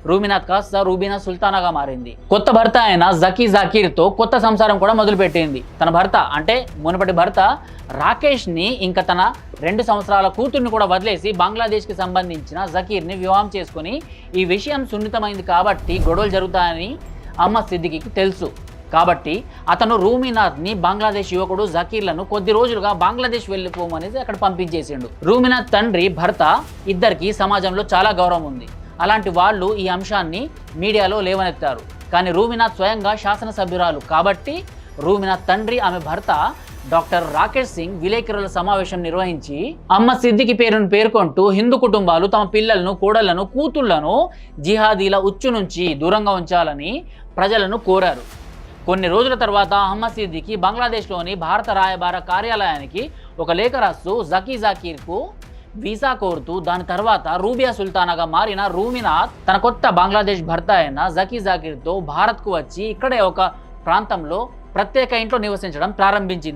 రూమినాథ్ కాస్త రూబీనా సుల్తానాగా మారింది. కొత్త భర్త అయిన జకీ జాకీర్తో కొత్త సంసారం కూడా మొదలుపెట్టింది. తన భర్త అంటే మునుపటి భర్త రాకేష్ని ఇంకా తన 2 సంవత్సరాల కూతుర్ని కూడా వదిలేసి బంగ్లాదేశ్కి సంబంధించిన జకీర్ని వివాహం చేసుకుని, ఈ విషయం సున్నితమైంది కాబట్టి గొడవలు జరుగుతాయని అహ్మద్ సిద్దికీకి తెలుసు. కాబట్టి అతను రూమినాథ్ని బంగ్లాదేశ్ యువకుడు జకీర్లను కొద్ది రోజులుగా బంగ్లాదేశ్ వెళ్ళిపోమనేసి అక్కడ పంపించేసిండు. రూమినాథ్ తండ్రి భర్త ఇద్దరికి సమాజంలో చాలా గౌరవం ఉంది. అలాంటి వాళ్ళు ఈ అంశాన్ని మీడియాలో లేవనెత్తారు. కానీ రూమినాథ్ స్వయంగా శాసనసభ్యురాలు కాబట్టి రూమినాథ్ తండ్రి ఆమె భర్త డాక్టర్ రాకేష్ సింగ్ విలేకరుల సమావేశం నిర్వహించి అహ్మద్ సిద్దికీ పేరును పేర్కొంటూ హిందూ కుటుంబాలు తమ పిల్లలను, కోడళ్లను, కూతుళ్లను జిహాదీల ఉచ్చు నుంచి దూరంగా ఉంచాలని ప్రజలను కోరారు. కొన్ని రోజుల తర్వాత అహ్మద్ సిద్దికీ బంగ్లాదేశ్లోని భారత రాయబార కార్యాలయానికి ఒక లేఖ రాస్తూ జకీ జాకీర్కు వీసా కోరుతూ, దాని తర్వాత రూబియా సుల్తానాగా మారిన రూమినాథ్ తన కొత్త బంగ్లాదేశ్ భర్త అయిన జకీ జాకీర్తో భారత్కు వచ్చి ఇక్కడే ఒక ప్రాంతంలో ప్రత్యేక ఇంట్లో నివసించడం ప్రారంభించింది.